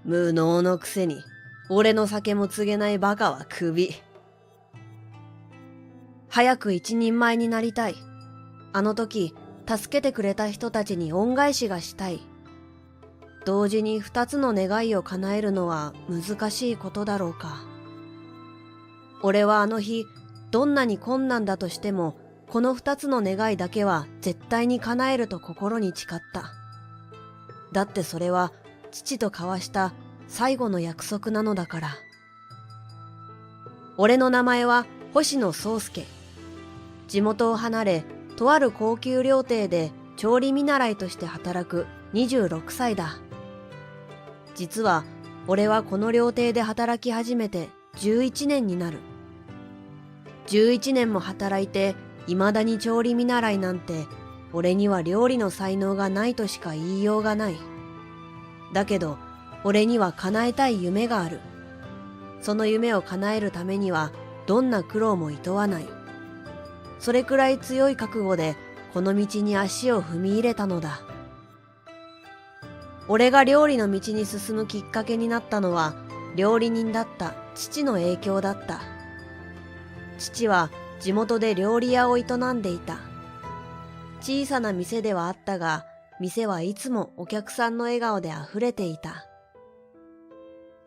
無能のくせに、俺の酒も告げないバカはクビ。早く一人前になりたい。あの時、助けてくれた人たちに恩返しがしたい。同時に二つの願いを叶えるのは難しいことだろうか。俺はあの日、どんなに困難だとしても、この二つの願いだけは絶対に叶えると心に誓った。だってそれは父と交わした最後の約束なのだから。俺の名前は星野宗介。地元を離れ、とある高級料亭で調理見習いとして働く26歳だ。実は俺はこの料亭で働き始めて11年になる。11年も働いて未だに調理見習いなんて、俺には料理の才能がないとしか言いようがない。だけど俺には叶えたい夢がある。その夢を叶えるためにはどんな苦労も厭わない。それくらい強い覚悟でこの道に足を踏み入れたのだ。俺が料理の道に進むきっかけになったのは、料理人だった父の影響だった。父は地元で料理屋を営んでいた。小さな店ではあったが、店はいつもお客さんの笑顔であふれていた。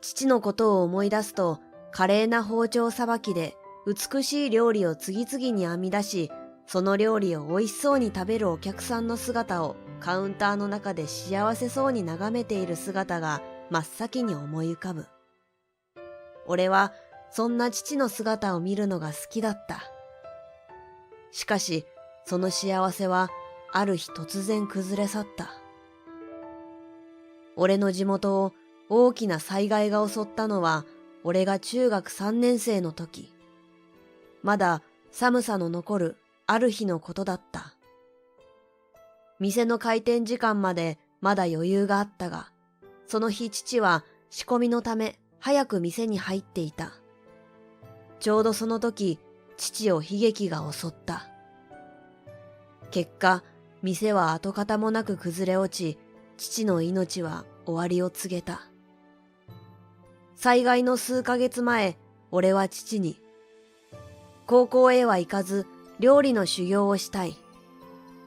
父のことを思い出すと、華麗な包丁さばきで美しい料理を次々に編み出し、その料理を美味しそうに食べるお客さんの姿をカウンターの中で幸せそうに眺めている姿が真っ先に思い浮かぶ。俺はそんな父の姿を見るのが好きだった。しかし、その幸せはある日突然崩れ去った。俺の地元を大きな災害が襲ったのは、俺が中学3年生の時。まだ寒さの残るある日のことだった。店の開店時間までまだ余裕があったが、その日父は仕込みのため早く店に入っていた。ちょうどその時、父を悲劇が襲った。結果、店は跡形もなく崩れ落ち、父の命は終わりを告げた。災害の数ヶ月前、俺は父に、高校へは行かず料理の修行をしたい。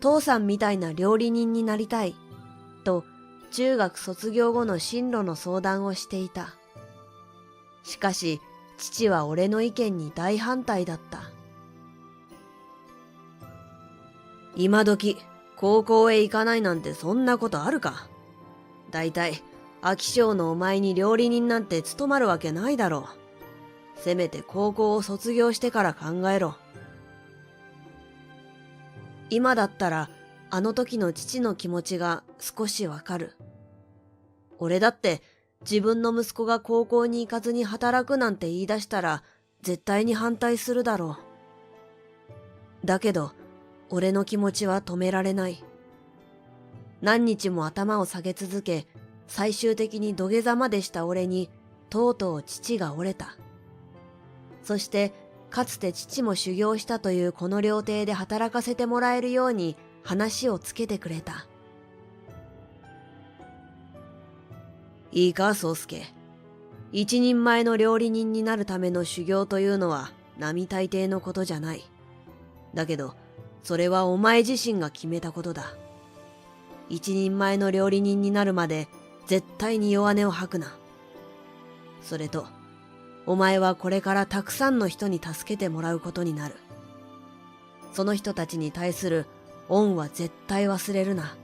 父さんみたいな料理人になりたい。と、中学卒業後の進路の相談をしていた。しかし、父は俺の意見に大反対だった。今時、高校へ行かないなんてそんなことあるか。だいたい、飽き性のお前に料理人なんて務まるわけないだろう。せめて高校を卒業してから考えろ。今だったら、あの時の父の気持ちが少しわかる。俺だって自分の息子が高校に行かずに働くなんて言い出したら絶対に反対するだろう。だけど、俺の気持ちは止められない。何日も頭を下げ続け、最終的に土下座までした俺に、とうとう父が折れた。そして、かつて父も修行したというこの料亭で働かせてもらえるように話をつけてくれた。いいか、宗介。一人前の料理人になるための修行というのは並大抵のことじゃない。だけど、それはお前自身が決めたことだ。一人前の料理人になるまで絶対に弱音を吐くな。それと、お前はこれからたくさんの人に助けてもらうことになる。その人たちに対する恩は絶対忘れるな。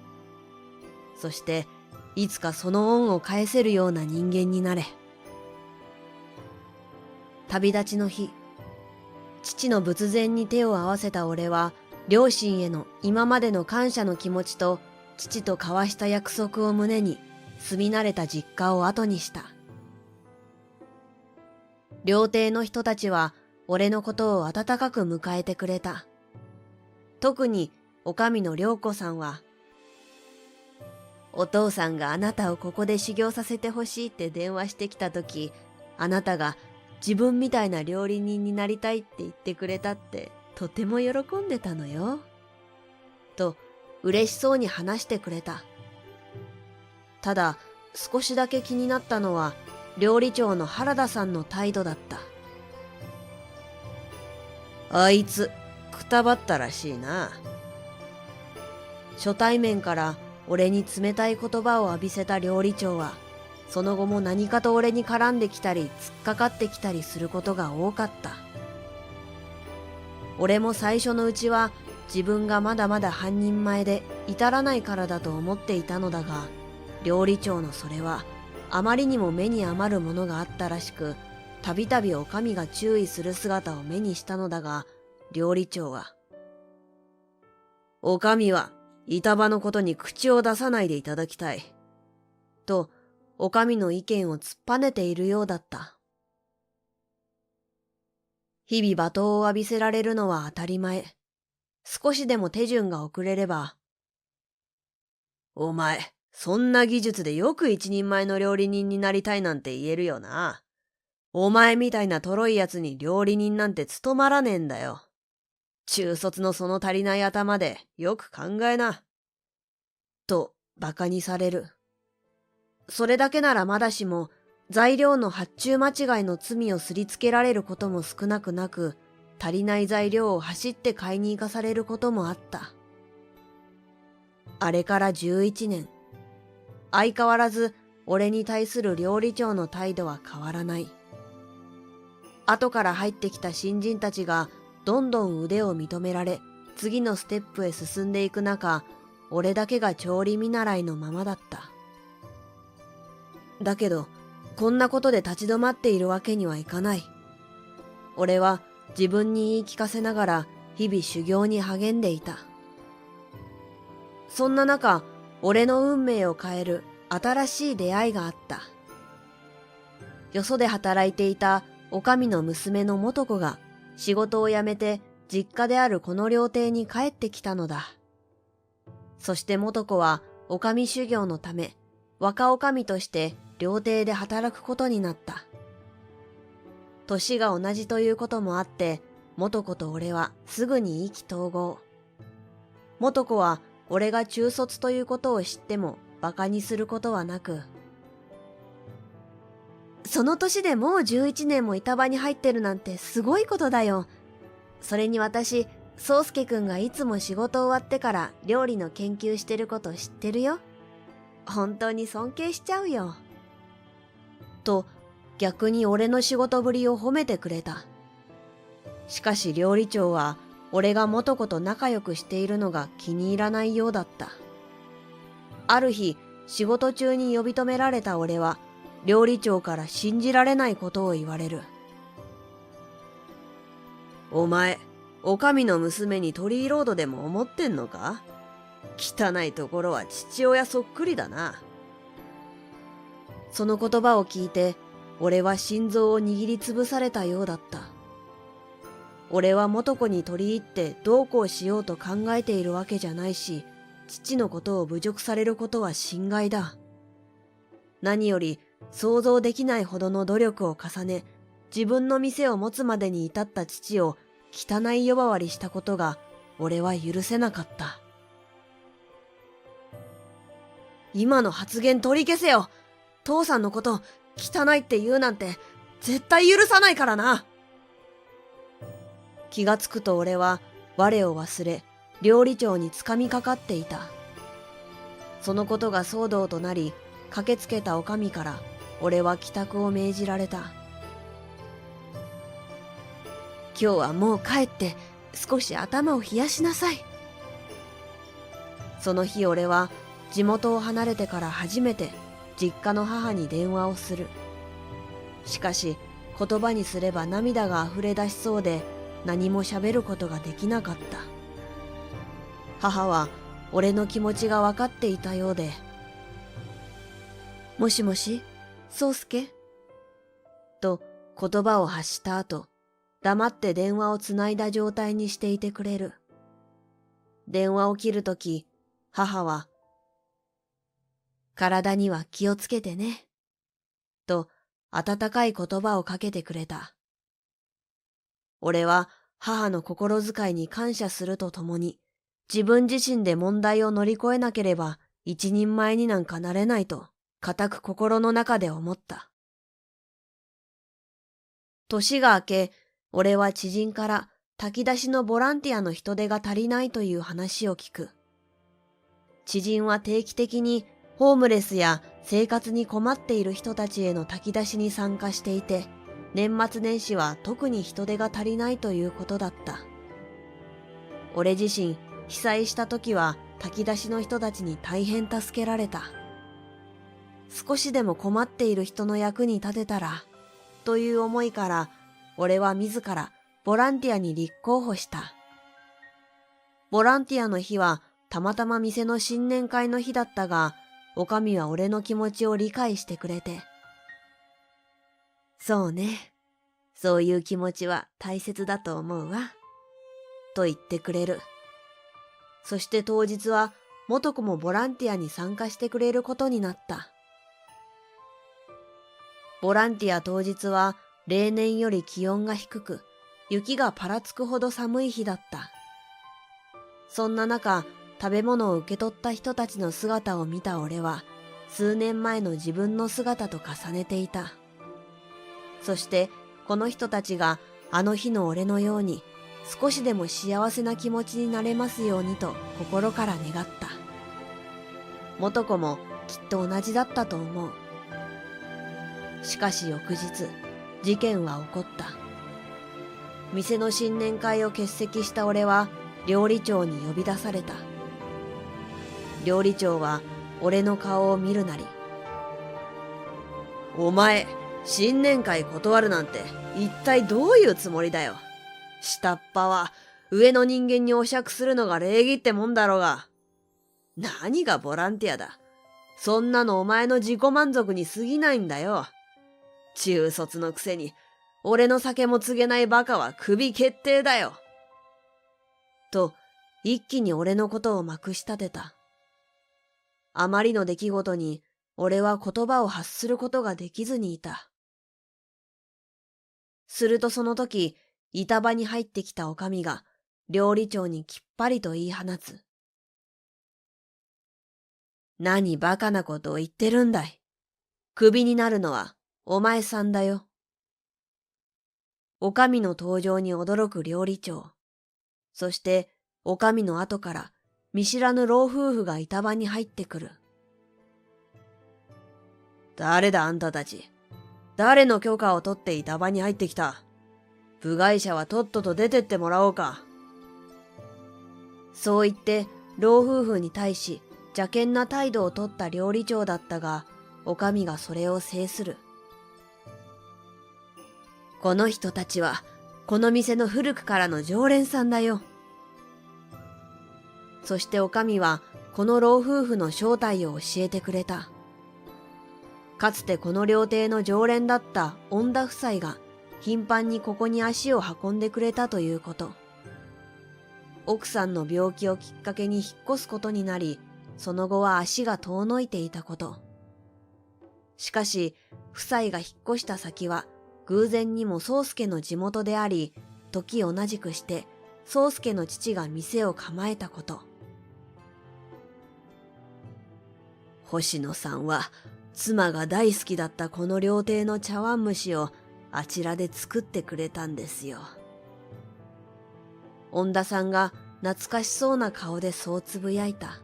そして、いつかその恩を返せるような人間になれ。旅立ちの日、父の仏前に手を合わせた俺は、両親への今までの感謝の気持ちと、父と交わした約束を胸に、住み慣れた実家を後にした。料亭の人たちは、俺のことを温かく迎えてくれた。特に、おかみの良子さんは、お父さんがあなたをここで修行させてほしいって電話してきたとき、あなたが自分みたいな料理人になりたいって言ってくれたってとても喜んでたのよ。と嬉しそうに話してくれた。ただ、少しだけ気になったのは料理長の原田さんの態度だった。あいつ、くたばったらしいな。初対面から俺に冷たい言葉を浴びせた料理長は、その後も何かと俺に絡んできたり突っかかってきたりすることが多かった。俺も最初のうちは自分がまだまだ半人前で至らないからだと思っていたのだが、料理長のそれはあまりにも目に余るものがあったらしく、たびたびお上が注意する姿を目にしたのだが、料理長は、お上は板場のことに口を出さないでいただきたい。と、お上の意見を突っぱねているようだった。日々罵倒を浴びせられるのは当たり前。少しでも手順が遅れれば、お前、そんな技術でよく一人前の料理人になりたいなんて言えるよな。お前みたいなとろいやつに料理人なんて務まらねえんだよ。中卒のその足りない頭でよく考えな。と、馬鹿にされる。それだけならまだしも、材料の発注間違いの罪をすりつけられることも少なくなく、足りない材料を走って買いに行かされることもあった。あれから11年。相変わらず俺に対する料理長の態度は変わらない。後から入ってきた新人たちがどんどん腕を認められ、次のステップへ進んでいく中、俺だけが調理見習いのままだった。だけど、こんなことで立ち止まっているわけにはいかない。俺は自分に言い聞かせながら日々修行に励んでいた。そんな中、俺の運命を変える新しい出会いがあった。よそで働いていたおかみの娘の素子が仕事を辞めて実家であるこの料亭に帰ってきたのだ。そして素子はおかみ修行のため若おかみとして料亭で働くことになった。年が同じということもあって、素子と俺はすぐに意気投合。素子は俺が中卒ということを知っても馬鹿にすることはなく、その年でもう11年も板場に入ってるなんてすごいことだよ。それに私、宗介くんがいつも仕事終わってから料理の研究してること知ってるよ。本当に尊敬しちゃうよ。と、逆に俺の仕事ぶりを褒めてくれた。しかし料理長は俺が素子と仲良くしているのが気に入らないようだった。ある日、仕事中に呼び止められた俺は、料理長から信じられないことを言われる。お前、お上の娘にトリーロードでも思ってんのか？汚いところは父親そっくりだな。その言葉を聞いて、俺は心臓を握りつぶされたようだった。俺は素子に取り入ってどうこうしようと考えているわけじゃないし、父のことを侮辱されることは心外だ。何より想像できないほどの努力を重ね、自分の店を持つまでに至った父を汚い呼ばわりしたことが俺は許せなかった。今の発言取り消せよ。父さんのこと汚いって言うなんて絶対許さないからな。気がつくと俺は我を忘れ料理長につかみかかっていた。そのことが騒動となり、駆けつけたお上から俺は帰宅を命じられた。今日はもう帰って少し頭を冷やしなさい。その日俺は地元を離れてから初めて実家の母に電話をする。しかし言葉にすれば涙があふれ出しそうで何も喋ることができなかった。母は俺の気持ちが分かっていたようで、もしもし、宗介？と言葉を発した後、黙って電話をつないだ状態にしていてくれる。電話を切るとき、母は、体には気をつけてね。と温かい言葉をかけてくれた。俺は母の心遣いに感謝するとともに、自分自身で問題を乗り越えなければ一人前になんかなれないと固く心の中で思った。年が明け、俺は知人から炊き出しのボランティアの人手が足りないという話を聞く。知人は定期的にホームレスや生活に困っている人たちへの炊き出しに参加していて、年末年始は特に人手が足りないということだった。俺自身、被災した時は炊き出しの人たちに大変助けられた。少しでも困っている人の役に立てたら、という思いから、俺は自らボランティアに立候補した。ボランティアの日はたまたま店の新年会の日だったが、おかみは俺の気持ちを理解してくれて、そうね、そういう気持ちは大切だと思うわ、と言ってくれる。そして当日は元子もボランティアに参加してくれることになった。ボランティア当日は例年より気温が低く、雪がぱらつくほど寒い日だった。そんな中、食べ物を受け取った人たちの姿を見た俺は、数年前の自分の姿と重ねていた。そして、この人たちがあの日の俺のように、少しでも幸せな気持ちになれますようにと心から願った。元子もきっと同じだったと思う。しかし翌日、事件は起こった。店の新年会を欠席した俺は料理長に呼び出された。料理長は俺の顔を見るなり、お前、新年会断るなんて一体どういうつもりだよ。下っ端は上の人間にお酌するのが礼儀ってもんだろうが。何がボランティアだ。そんなのお前の自己満足に過ぎないんだよ。中卒のくせに、俺の酒も告げないバカは首決定だよ。と、一気に俺のことをまくし立てた。あまりの出来事に、俺は言葉を発することができずにいた。するとその時、板場に入ってきたおかみが、料理長にきっぱりと言い放つ。何バカなことを言ってるんだい。クビになるのは、お前さんだよ。おかみの登場に驚く料理長。そして、おかみの後から、見知らぬ老夫婦が板場に入ってくる。誰だあんたたち。誰の許可を取って板場に入ってきた。部外者はとっとと出てってもらおうか。そう言って、老夫婦に対し、邪険な態度を取った料理長だったが、おかみがそれを制する。この人たちは、この店の古くからの常連さんだよ。そしておかみは、この老夫婦の正体を教えてくれた。かつてこの料亭の常連だった恩田夫妻が、頻繁にここに足を運んでくれたということ。奥さんの病気をきっかけに引っ越すことになり、その後は足が遠のいていたこと。しかし、夫妻が引っ越した先は、偶然にも宗介の地元であり、時同じくして、宗介の父が店を構えたこと。星野さんは、妻が大好きだったこの料亭の茶碗蒸しをあちらで作ってくれたんですよ。恩田さんが懐かしそうな顔でそうつぶやいた。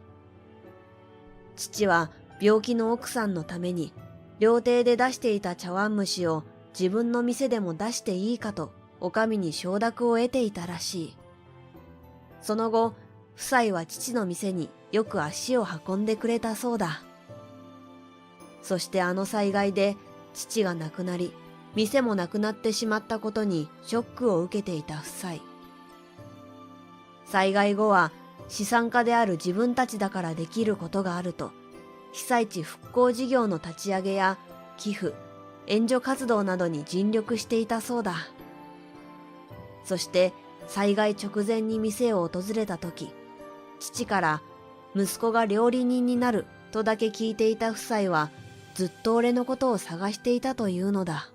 父は病気の奥さんのために料亭で出していた茶碗蒸しを自分の店でも出していいかとお上に承諾を得ていたらしい。その後、夫妻は父の店によく足を運んでくれたそうだ。そしてあの災害で父が亡くなり、店もなくなってしまったことにショックを受けていた夫妻。災害後は資産家である自分たちだからできることがあると、被災地復興事業の立ち上げや寄付、援助活動などに尽力していたそうだ。そして災害直前に店を訪れた時、父から息子が料理人になるとだけ聞いていた夫妻はずっと俺のことを探していたというのだ。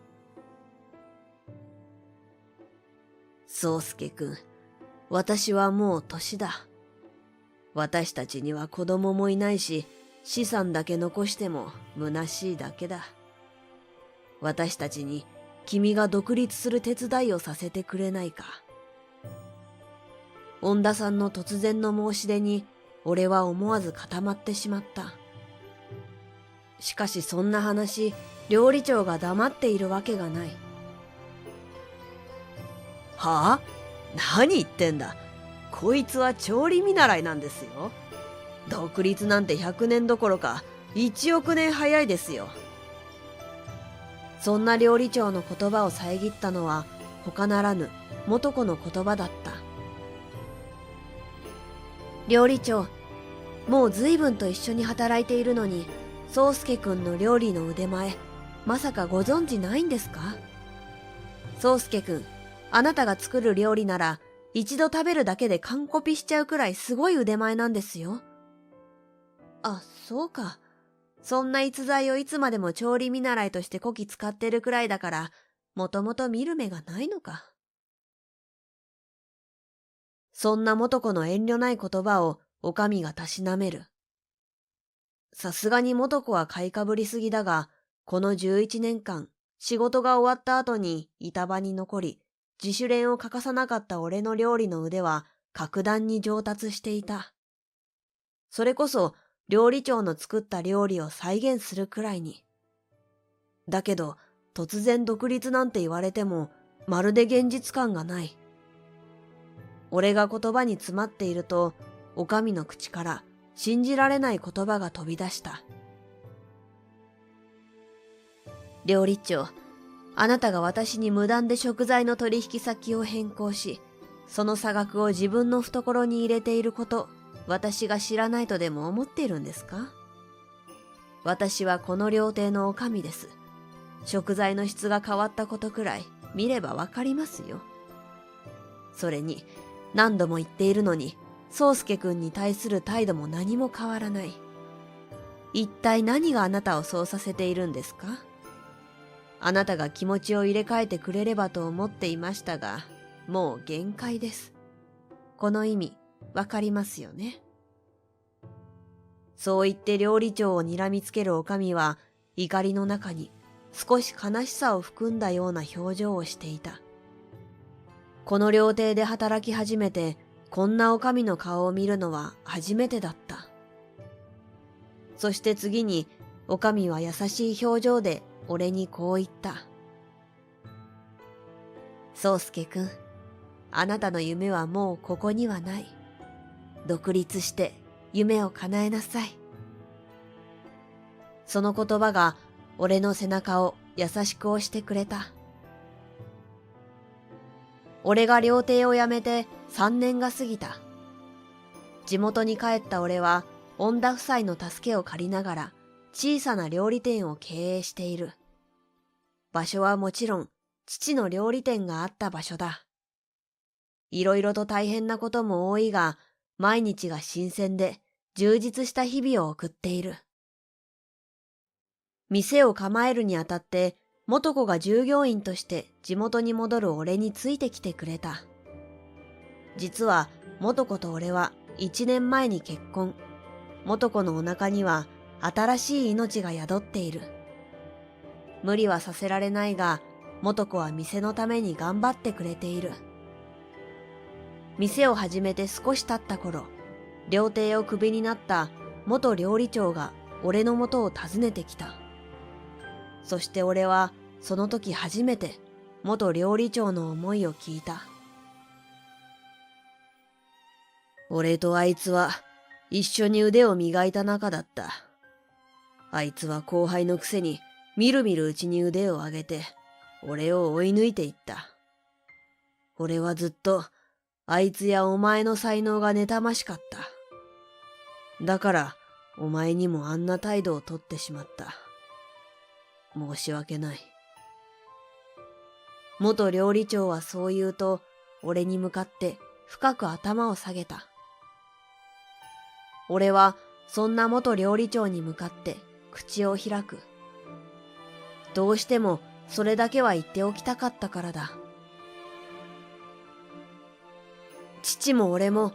宗介くん、私はもう年だ。私たちには子供もいないし、資産だけ残しても虚しいだけだ。私たちに君が独立する手伝いをさせてくれないか。恩田さんの突然の申し出に俺は思わず固まってしまった。しかしそんな話、料理長が黙っているわけがない。はあ？何言ってんだ。こいつは調理見習いなんですよ。独立なんて100年どころか1億年早いですよ。そんな料理長の言葉を遮ったのは他ならぬ元子の言葉だった。料理長、もう随分と一緒に働いているのに、宗介くんの料理の腕前、まさかご存知ないんですか？宗介くん、あなたが作る料理なら一度食べるだけで完コピしちゃうくらいすごい腕前なんですよ。あ、そうか。そんな逸材をいつまでも調理見習いとしてこき使ってるくらいだから、もともと見る目がないのか。そんな元子の遠慮ない言葉をお上がたしなめる。さすがに元子は買いかぶりすぎだが、この11年間、仕事が終わった後に板場に残り、自主練を欠かさなかった俺の料理の腕は格段に上達していた。それこそ料理長の作った料理を再現するくらいに。だけど、突然独立なんて言われても、まるで現実感がない。俺が言葉に詰まっていると、お上の口から信じられない言葉が飛び出した。料理長、あなたが私に無断で食材の取引先を変更し、その差額を自分の懐に入れていること、私が知らないとでも思っているんですか？私はこの料亭の女将です。食材の質が変わったことくらい見ればわかりますよ。それに、何度も言っているのに、宗介くんに対する態度も何も変わらない。一体何があなたをそうさせているんですか？あなたが気持ちを入れ替えてくれればと思っていましたが、もう限界です。この意味、わかりますよね。そう言って料理長を睨みつけるお上は、怒りの中に少し悲しさを含んだような表情をしていた。この料亭で働き始めて、こんなお上の顔を見るのは初めてだった。そして次に、お上は優しい表情で俺にこう言った。宗介くん、あなたの夢はもうここにはない。独立して夢を叶えなさい。その言葉が俺の背中を優しく押してくれた。俺が料亭を辞めて3年が過ぎた。地元に帰った俺は、恩田夫妻の助けを借りながら、小さな料理店を経営している。場所はもちろん、父の料理店があった場所だ。いろいろと大変なことも多いが、毎日が新鮮で充実した日々を送っている。店を構えるにあたって、元子が従業員として地元に戻る俺についてきてくれた。実は元子と俺は1年前に結婚。元子のお腹には新しい命が宿っている。無理はさせられないが、元子は店のために頑張ってくれている。店を始めて少し経った頃、料亭をクビになった元料理長が俺の元を訪ねてきた。そして俺はその時初めて元料理長の思いを聞いた。俺とあいつは一緒に腕を磨いた仲だった。あいつは後輩のくせにみるみるうちに腕を上げて俺を追い抜いていった。俺はずっとあいつやお前の才能が妬ましかった。だからお前にもあんな態度をとってしまった。申し訳ない。元料理長はそう言うと、俺に向かって深く頭を下げた。俺はそんな元料理長に向かって口を開く。どうしてもそれだけは言っておきたかったからだ。父も俺も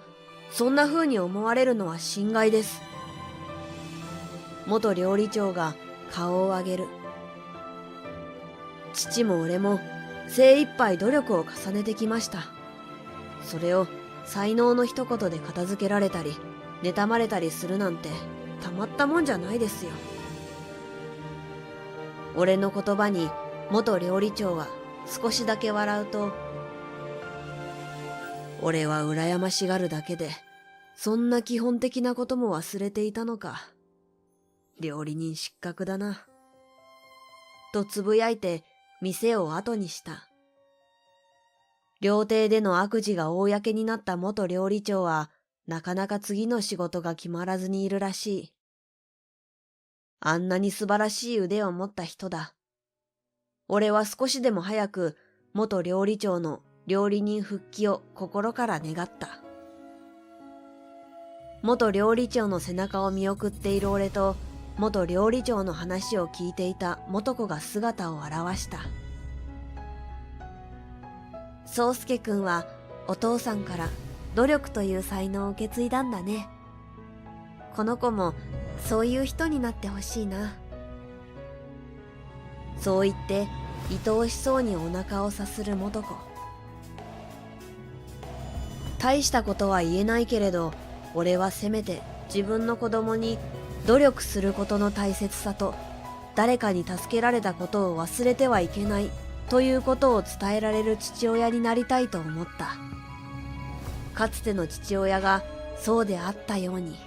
そんな風に思われるのは心外です。元料理長が顔を上げる。父も俺も精一杯努力を重ねてきました。それを才能の一言で片付けられたり、妬まれたりするなんてたまったもんじゃないですよ。俺の言葉に元料理長は少しだけ笑うと、俺は羨ましがるだけで、そんな基本的なことも忘れていたのか。料理人失格だな。とつぶやいて店を後にした。料亭での悪事が公になった元料理長は、なかなか次の仕事が決まらずにいるらしい。あんなに素晴らしい腕を持った人だ。俺は少しでも早く元料理長の料理人復帰を心から願った。元料理長の背中を見送っている俺と、元料理長の話を聞いていた元子が姿を現した。宗介くんはお父さんから努力という才能を受け継いだんだね。この子もそういう人になってほしいな。そう言って愛おしそうにお腹をさする元子。大したことは言えないけれど、俺はせめて自分の子供に努力することの大切さと、誰かに助けられたことを忘れてはいけないということを伝えられる父親になりたいと思った。かつての父親がそうであったように。